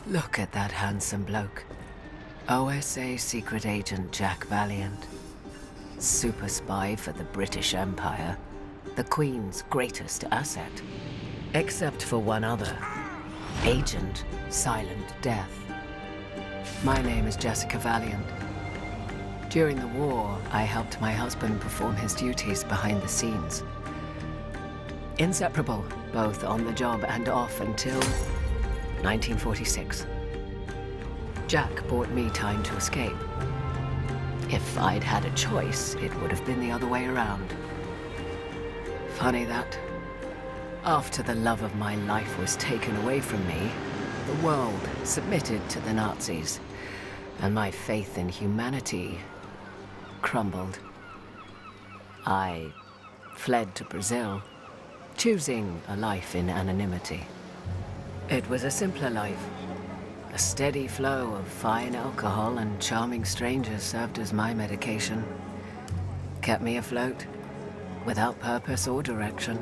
Look at that handsome bloke. OSA secret agent Jack Valiant. Super spy for the British Empire. The Queen's greatest asset. Except for one other. Agent Silent Death. My name is Jessica Valiant. During the war, I helped my husband perform his duties behind the scenes. Inseparable, both on the job and off until 1946. Jack bought me time to escape. If I'd had a choice, it would have been the other way around. Funny that. After the love of my life was taken away from me, the world submitted to the Nazis, and my faith in humanity crumbled. I fled to Brazil, choosing a life in anonymity. It was a simpler life. A steady flow of fine alcohol and charming strangers served as my medication. Kept me afloat, without purpose or direction.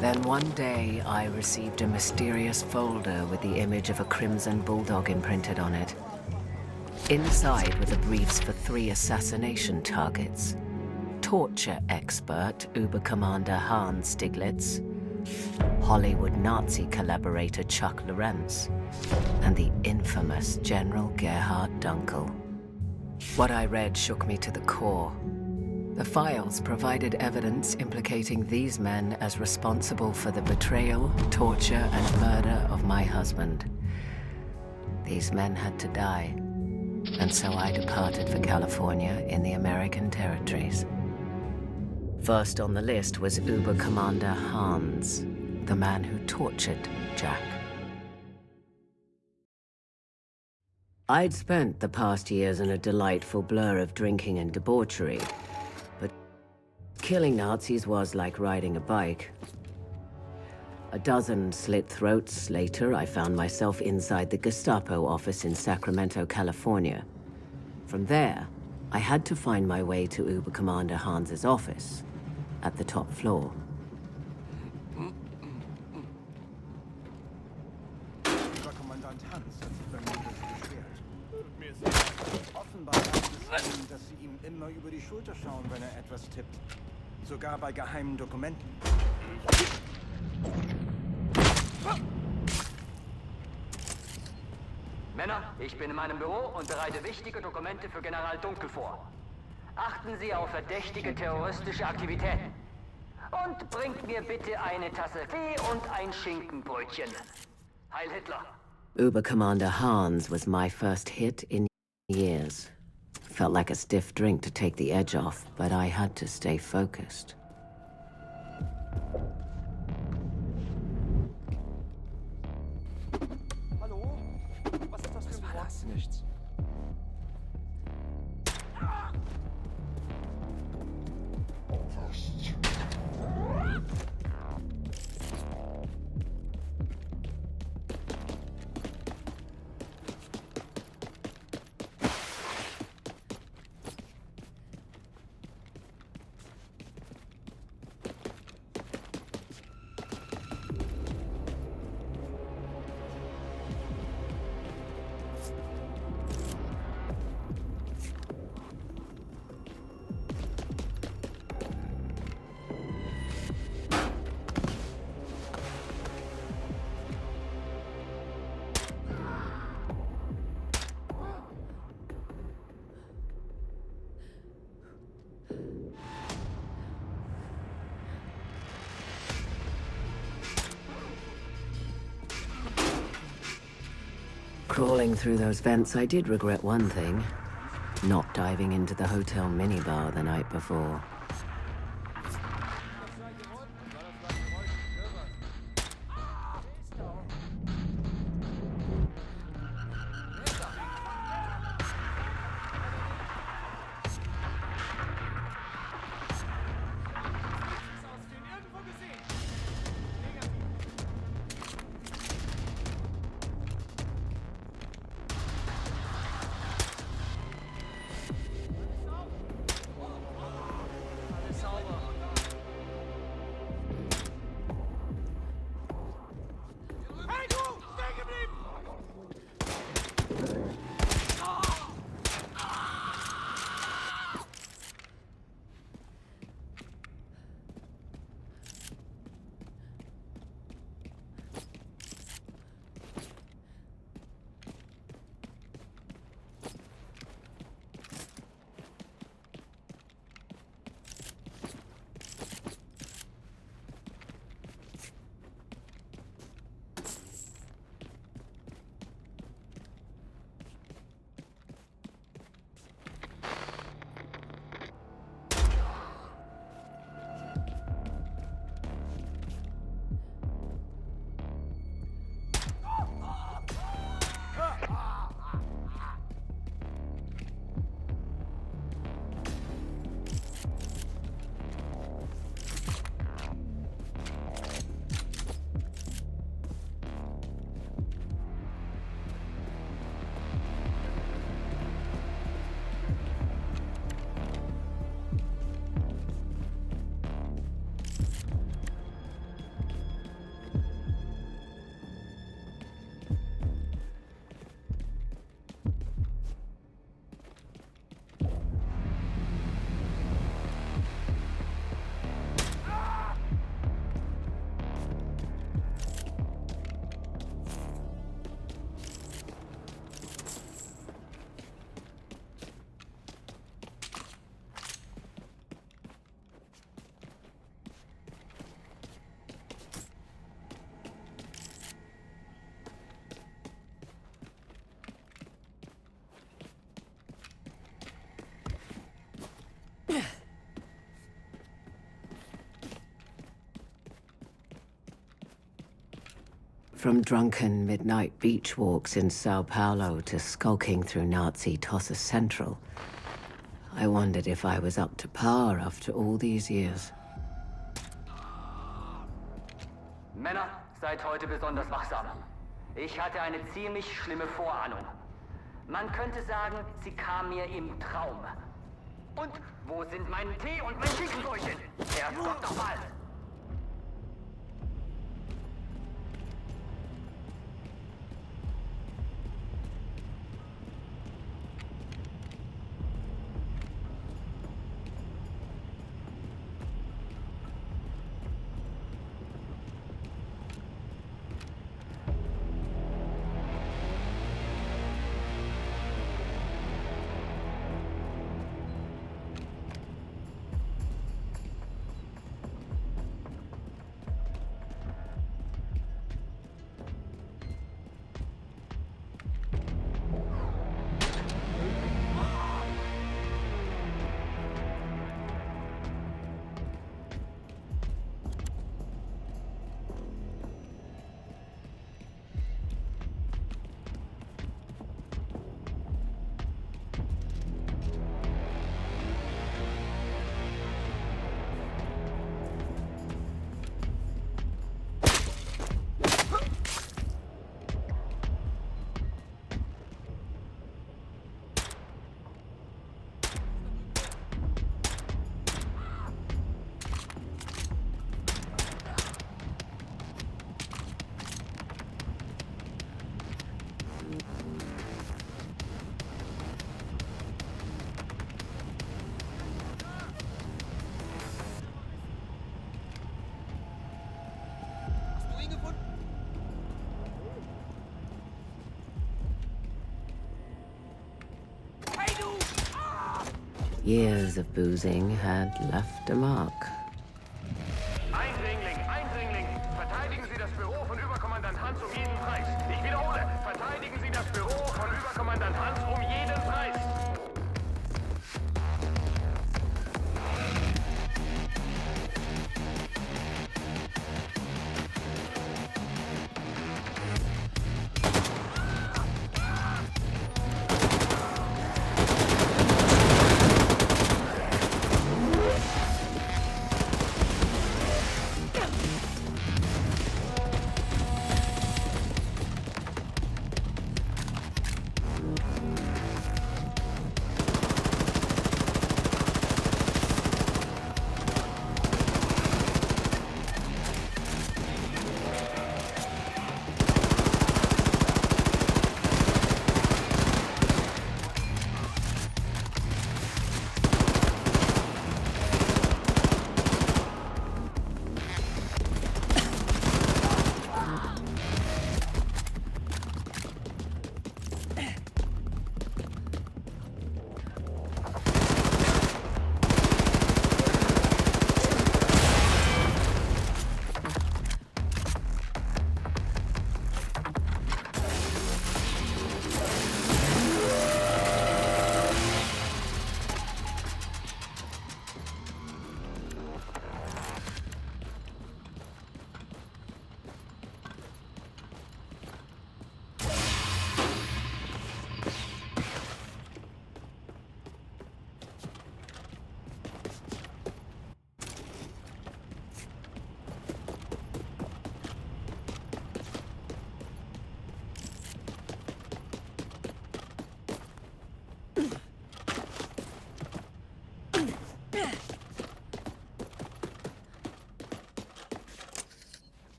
Then one day, I received a mysterious folder with the image of a crimson bulldog imprinted on it. Inside were the briefs for 3 assassination targets. Torture expert Uber-Commander Hans Stiglitz, Hollywood Nazi collaborator Chuck Lorentz, and the infamous General Gerhard Dunkel. What I read shook me to the core. The files provided evidence implicating these men as responsible for the betrayal, torture, and murder of my husband. These men had to die, and so I departed for California in the American territories. First on the list was Uber Commander Hans, the man who tortured Jack. I'd spent the past years in a delightful blur of drinking and debauchery, but killing Nazis was like riding a bike. A dozen slit throats later, I found myself inside the Gestapo office in Sacramento, California. From there, I had to find my way to Uber Commander Hans's office, at the top floor. Oberkommandant Hans hat sich bei mir beschwert. Tut mir sehr leid. Offenbar hat es ihm, dass Sie ihm immer über die Schulter schauen, wenn er etwas tippt. Sogar bei geheimen Dokumenten. Männer, ich bin in meinem Büro und bereite wichtige Dokumente für General Dunkel vor. Achten Sie auf verdächtige terroristische Aktivitäten. Und bringt mir bitte eine Tasse Tee und ein Schinkenbrötchen. Heil Hitler. Uber Commander Hans was my first hit in years. Felt like a stiff drink to take the edge off, but I had to stay focused. Hallo? Was ist das für ein Wort? Nichts. Crawling through those vents, I did regret one thing. Not diving into the hotel minibar the night before. From drunken midnight beach walks in Sao Paulo to skulking through Nazi Tosses Central, I wondered if I was up to par after all these years. Männer, seid heute besonders wachsam. Ich hatte eine ziemlich schlimme Vorahnung. Man könnte sagen, sie kam mir im Traum. Und wo sind mein Tee und mein Küchenbrötchen? Herrgott nochmal! Years of boozing had left a mark. Eindringling, Eindringling! Verteidigen Sie das Büro von Überkommandant Hans um jeden Preis. Ich wiederhole, verteidigen Sie das Büro von Überkommandant Hans um jeden Preis.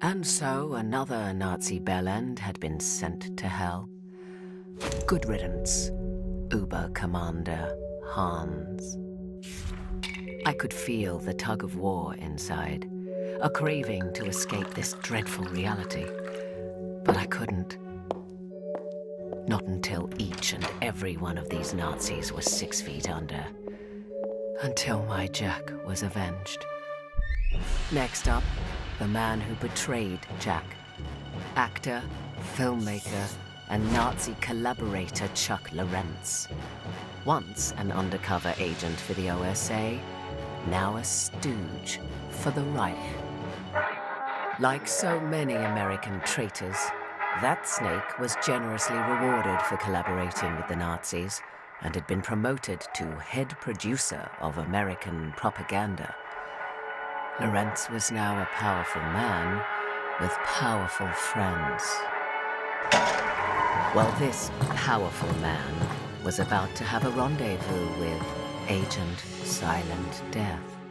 And so another Nazi bellend had been sent to hell. Good riddance, Uber-Commander Hans. I could feel the tug of war inside, a craving to escape this dreadful reality. But I couldn't. Not until each and every one of these Nazis was 6 feet under. Until my Jack was avenged. Next up, the man who betrayed Jack. Actor, filmmaker, and Nazi collaborator Chuck Lorentz. Once an undercover agent for the OSA, now a stooge for the Reich. Like so many American traitors, that snake was generously rewarded for collaborating with the Nazis and had been promoted to head producer of American propaganda. Lorentz was now a powerful man with powerful friends. Well, this powerful man was about to have a rendezvous with Agent Silent Death.